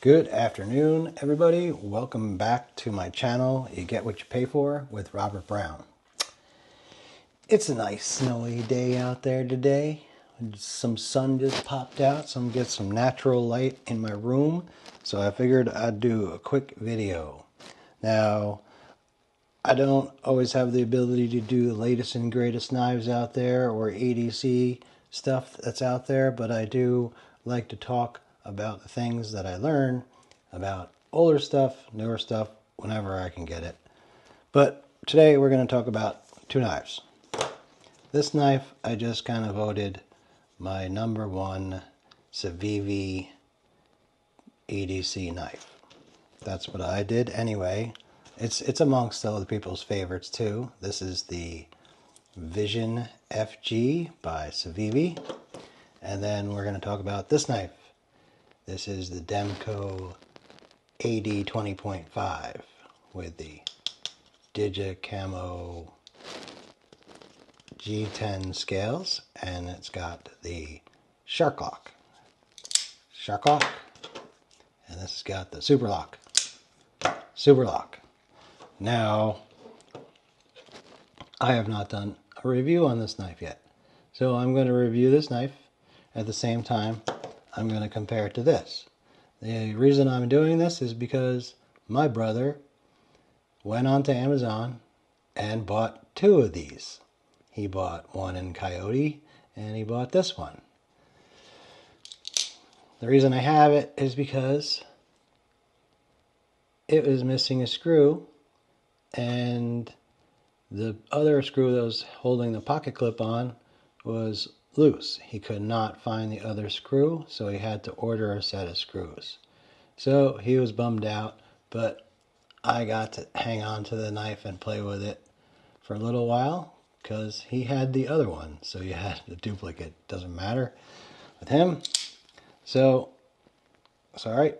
Good afternoon, everybody. Welcome back to my channel, You Get What You Pay For with Robert Brown. It's a nice snowy day out there today. Some sun just popped out, so I'm getting some natural light in my room. So I figured I'd do a quick video. Now, I don't always have the ability to do the latest and greatest knives out there or ADC stuff that's out there, but I do like to talk about the things that I learn about older stuff, newer stuff, whenever I can get it. But today we're going to talk about two knives. This knife I just kind of voted my #1 CIVIVI EDC knife. That's what I did anyway. It's amongst other people's favorites too. This is the Vision FG by CIVIVI. And then we're going to talk about this knife. This is the DEMKO AD 20.5 with the Digicamo G10 scales, and it's got the SHARKLOck, and this has got the Superlock. Now, I have not done a review on this knife yet, so I'm going to review this knife. At the same time, I'm going to compare it to this. The reason I'm doing this is because my brother went onto Amazon and bought two of these. He bought one in Coyote and he bought this one. The reason I have it is because it was missing a screw, and the other screw that was holding the pocket clip on was loose. He could not find the other screw, so he had to order a set of screws. So he was bummed out, but I got to hang on to the knife and play with it for a little while because he had the other one, so you had the duplicate. Doesn't matter with him. So it's all right.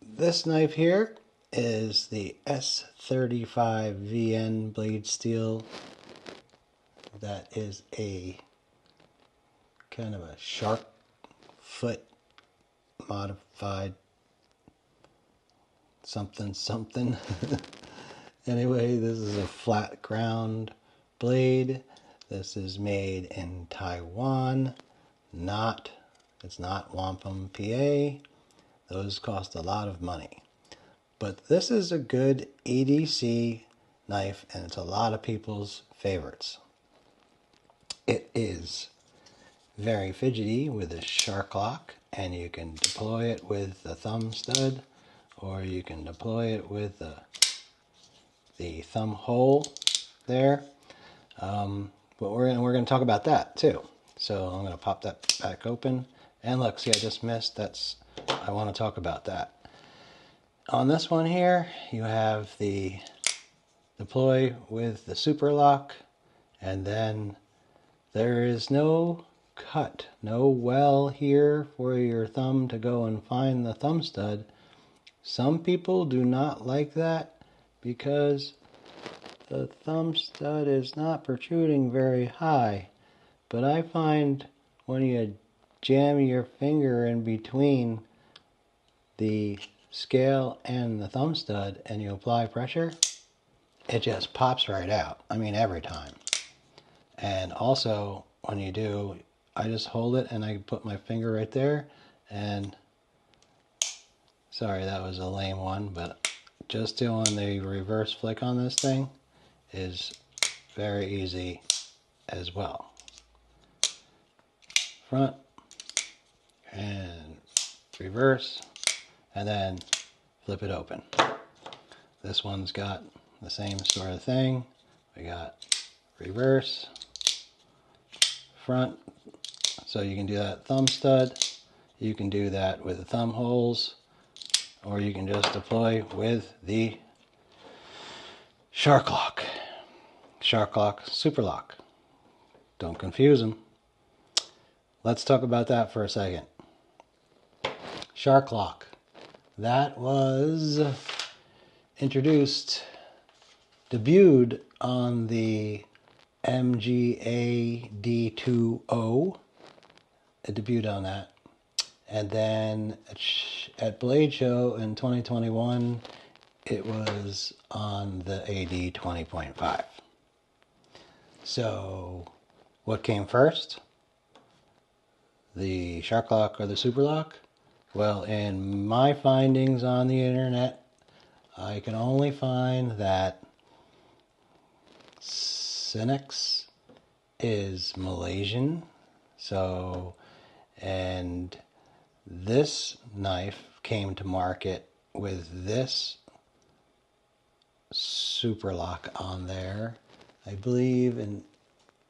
This knife here is the S35VN blade steel. That is a kind of a shark foot modified something. Anyway, this is a flat ground blade. This is made in Taiwan. It's not wampum, PA. Those cost a lot of money. But this is a good EDC knife, and it's a lot of people's favorites. It is very fidgety with a SHARKLOck, and you can deploy it with the thumb stud, or you can deploy it with the thumb hole there. But we're going to talk about that too. So I'm going to pop that back open, and look, see, I just missed. I want to talk about that. On this one here, you have the deploy with the Superlock, and then there is no cut, no well here for your thumb to go and find the thumb stud. Some people do not like that because the thumb stud is not protruding very high. But I find when you jam your finger in between the scale and the thumb stud and you apply pressure, it just pops right out. I mean, every time. And also, when you do, I just hold it and I put my finger right there, and sorry, that was a lame one, but just doing the reverse flick on this thing is very easy as well. Front and reverse, and then flip it open. This one's got the same sort of thing. We got reverse, front, so you can do that thumb stud. You can do that with the thumb holes, or you can just deploy with the SHARKLOck Superlock. Don't confuse them. Let's talk about that for a second. SHARKLOck. That was debuted on the MGA D20. It debuted on that. And then at Blade Show in 2021, it was on the AD 20.5. So what came first? The SHARKLOCK or the Superlock? Well, in my findings on the internet, I can only find that Snecx is Malaysian. So, and this knife came to market with this Superlock on there, I believe in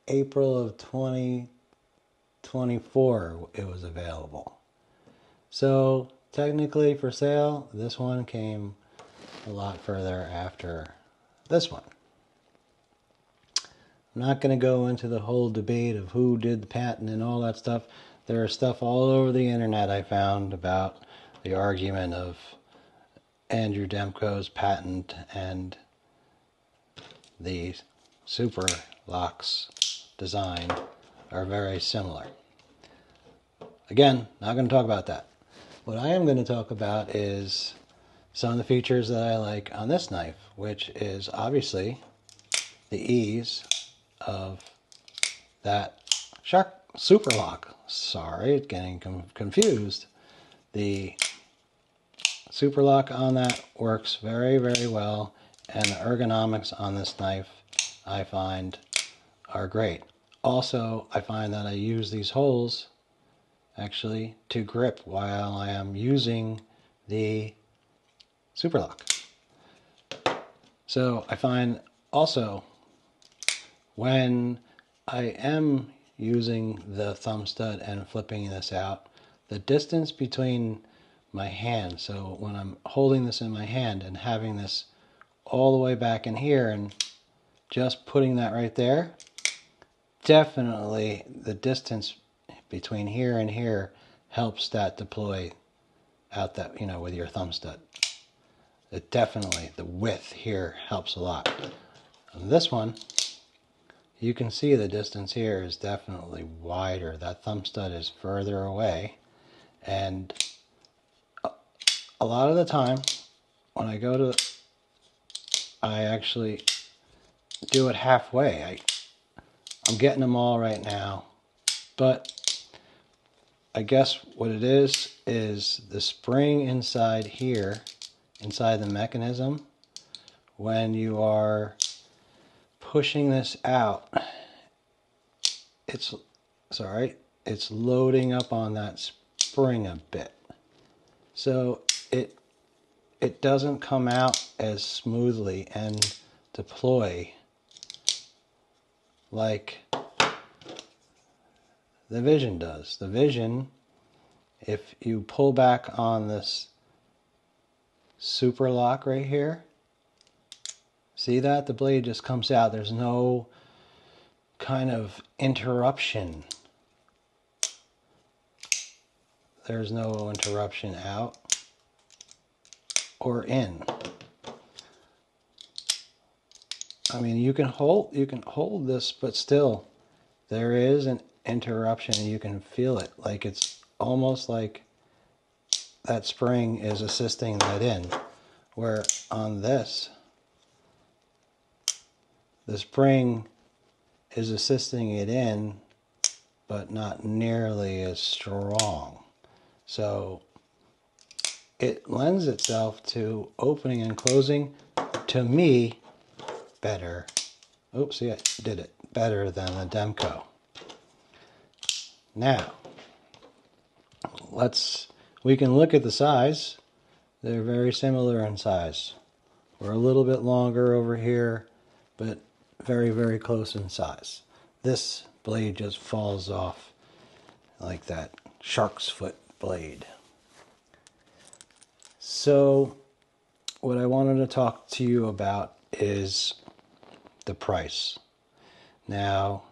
April of 2024 it was available. So technically for sale, this one came a lot further after this one. I'm not going to go into the whole debate of who did the patent and all that stuff. There is stuff all over the internet I found about the argument of Andrew Demko's patent and the Superlock's design are very similar. Again, not going to talk about that. What I am going to talk about is some of the features that I like on this knife, which is obviously the ease of that Superlock. Sorry, getting confused. The Superlock on that works very, very well, and the ergonomics on this knife I find are great. Also, I find that I use these holes actually to grip while I am using the Superlock. So I find also when I am using the thumb stud and flipping this out, the distance between my hand, so when I'm holding this in my hand and having this all the way back in here and just putting that right there, definitely the distance between here and here helps that deploy out that, you know, with your thumb stud. It definitely, the width here helps a lot. On this one, you can see the distance here is definitely wider. That thumb stud is further away, and a lot of the time when I go to, I actually do it halfway. I'm getting them all right now, but I guess what it is the spring inside here, inside the mechanism, when you are pushing this out, it's loading up on that spring a bit. So it doesn't come out as smoothly and deploy like the Vision does. The Vision, if you pull back on this Superlock right here, see that? The blade just comes out. There's no kind of interruption. There's no interruption out or in. I mean, you can hold this, but still there is an interruption and you can feel it. Like it's almost like that spring is assisting that in. Where on this, the spring is assisting it in, but not nearly as strong. So it lends itself to opening and closing, to me, better. Oops, see, I did it better than the Demko. Now, we can look at the size. They're very similar in size. We're a little bit longer over here, but very, very close in size. This blade just falls off like that shark's foot blade. So what I wanted to talk to you about is the price. Now,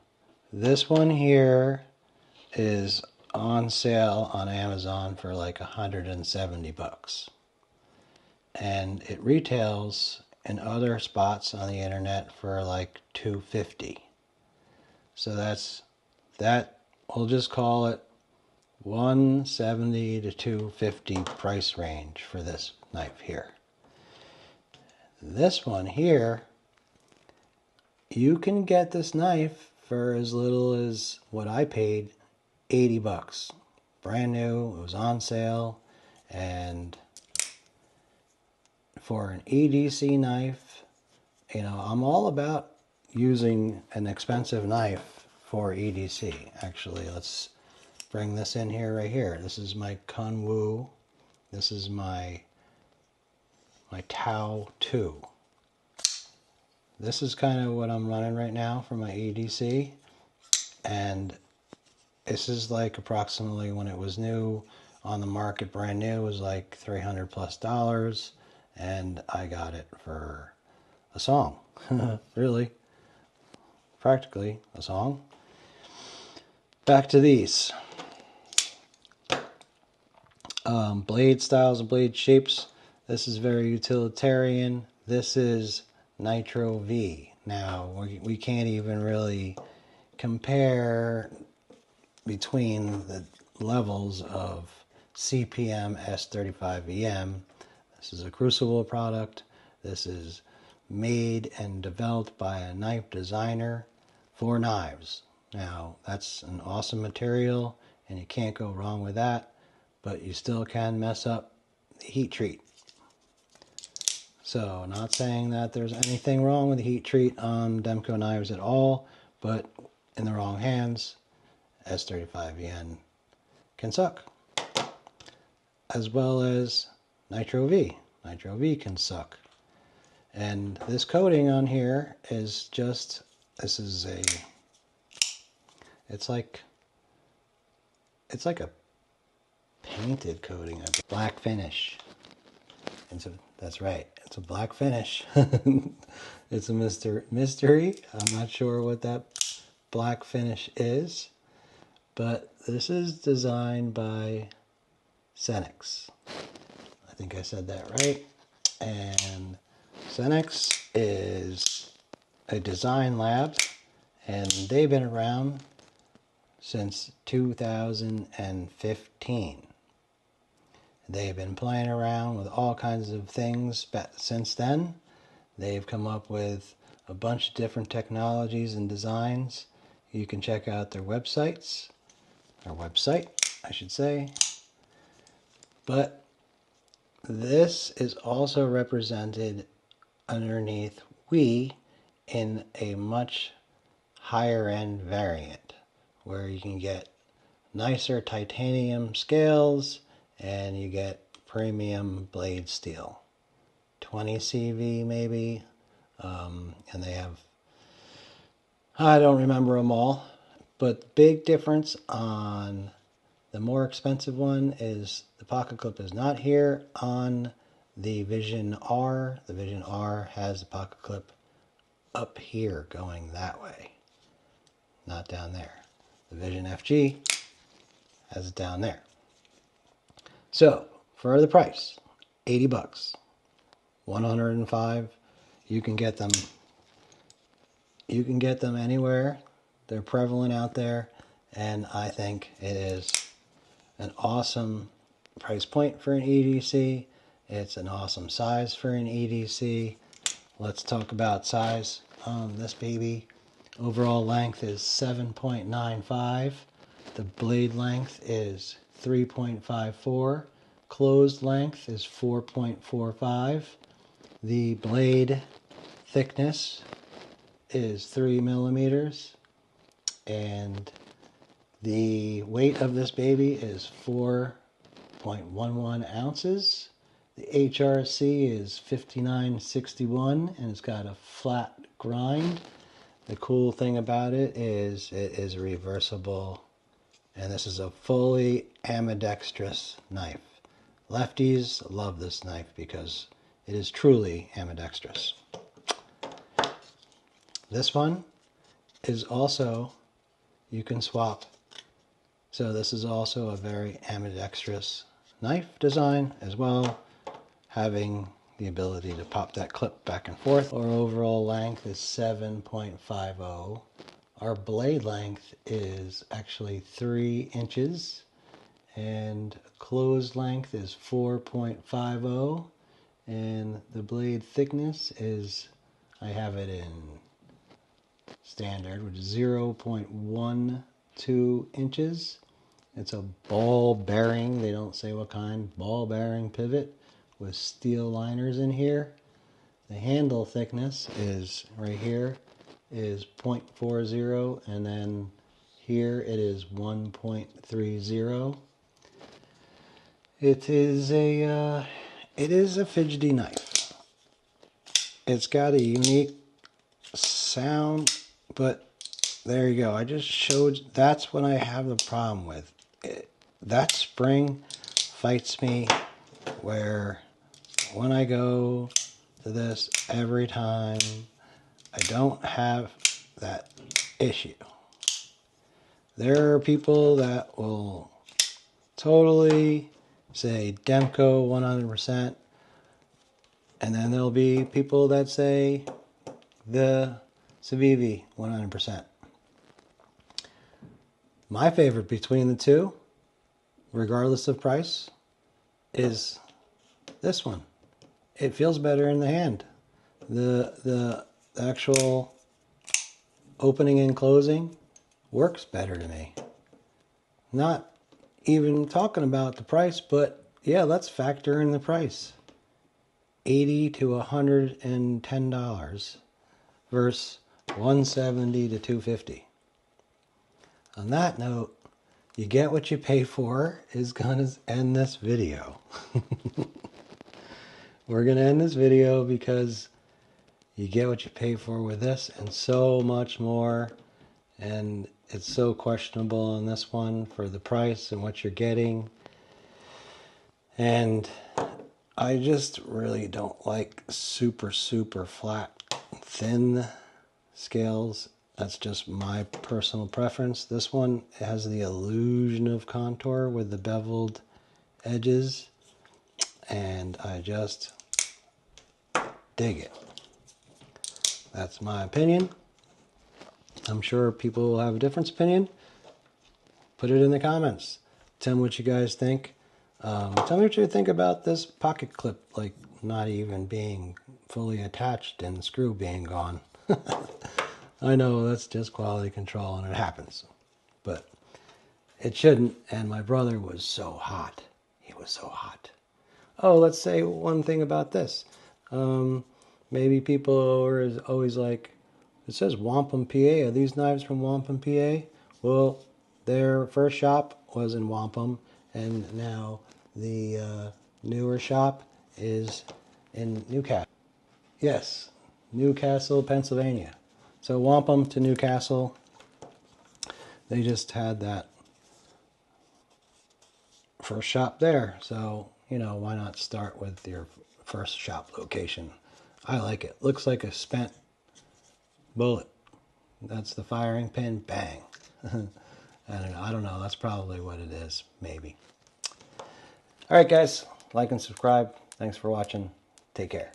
this one here is on sale on Amazon for like $170. And it retails in other spots on the internet for like $250. So that, we'll just call it $170 to $250 price range for this knife here. This one here, you can get this knife for as little as what I paid, 80 bucks. Brand new, it was on sale, and for an EDC knife, you know, I'm all about using an expensive knife for EDC. Actually, let's bring this in here, right here. This is my Kunwu. This is my Tau 2. This is kind of what I'm running right now for my EDC. And this is like approximately, when it was new on the market, brand new, was like $300+. And I got it for a song. Really. Practically a song. Back to these. Blade styles and blade shapes. This is very utilitarian. This is Nitro-V. Now, we can't even really compare between the levels of CPM S35EM. This is a Crucible product. This is made and developed by a knife designer for knives. Now, that's an awesome material, and you can't go wrong with that, but you still can mess up the heat treat. So, not saying that there's anything wrong with the heat treat on Demko knives at all, but in the wrong hands, S35EM can suck. As well as Nitro-V. Nitro-V can suck. And this coating on here is just, this is a, it's like a painted coating, a black finish. And so, that's right, it's a black finish. It's a mystery. I'm not sure what that black finish is, but this is designed by Snecx. I think I said that right. And Snecx is a design lab, and they've been around since 2015. They've been playing around with all kinds of things since then. They've come up with a bunch of different technologies and designs. You can check out their website, I should say. But this is also represented underneath WE in a much higher end variant, where you can get nicer titanium scales and you get premium blade steel. 20 CV maybe, and they have, I don't remember them all, but the big difference on the more expensive one is the pocket clip is not here on the Vision R. The Vision R has the pocket clip up here going that way, not down there. The Vision FG has it down there. So, for the price, 80 bucks, 105, you can get them anywhere. They're prevalent out there, and I think it is an awesome price point for an EDC. It's an awesome size for an EDC. Let's talk about size on this baby. Overall length is 7.95. The blade length is 3.54. Closed length is 4.45. The blade thickness is 3 millimeters. And the weight of this baby is 4.11 ounces. The HRC is 5961, and it's got a flat grind. The cool thing about it is reversible, and this is a fully ambidextrous knife. Lefties love this knife because it is truly ambidextrous. This one is also, you can swap. So this is also a very ambidextrous knife design as well, having the ability to pop that clip back and forth. Our overall length is 7.50. Our blade length is actually 3 inches, and closed length is 4.50, and the blade thickness is, I have it in standard, which is 0.12 inches. It's a ball bearing, they don't say what kind, ball bearing pivot with steel liners in here. The handle thickness is right here is 0.40, and then here it is 1.30. It is a fidgety knife. It's got a unique sound, but there you go. I just showed, that's what I have the problem with. That spring fights me, where when I go to this every time, I don't have that issue. There are people that will totally say DEMKO 100%, and then there'll be people that say the CIVIVI 100%. My favorite between the two, regardless of price, is this one. It feels better in the hand. The actual opening and closing works better to me. Not even talking about the price, but yeah, let's factor in the price. $80 to $110 versus $170 to $250. On that note, you get what you pay for is gonna end this video. We're gonna end this video because you get what you pay for with this and so much more, and it's so questionable on this one for the price and what you're getting. And I just really don't like super flat, thin scales. That's just my personal preference. This one has the illusion of contour with the beveled edges, and I just dig it. That's my opinion. I'm sure people will have a different opinion. Put it in the comments. Tell me what you guys think. Tell me what you think about this pocket clip, like not even being fully attached and the screw being gone. I know that's just quality control and it happens, but it shouldn't. And my brother was so hot. He was so hot. Oh, let's say one thing about this. Maybe people are always like, it says Wampum, PA. Are these knives from Wampum, PA? Well, their first shop was in Wampum, and now the newer shop is in Newcastle. Yes, Newcastle, Pennsylvania. So Wampum to Newcastle, they just had that first shop there. So, you know, why not start with your first shop location? I like it. Looks like a spent bullet. That's the firing pin. Bang. I don't know. That's probably what it is. Maybe. All right, guys. Like and subscribe. Thanks for watching. Take care.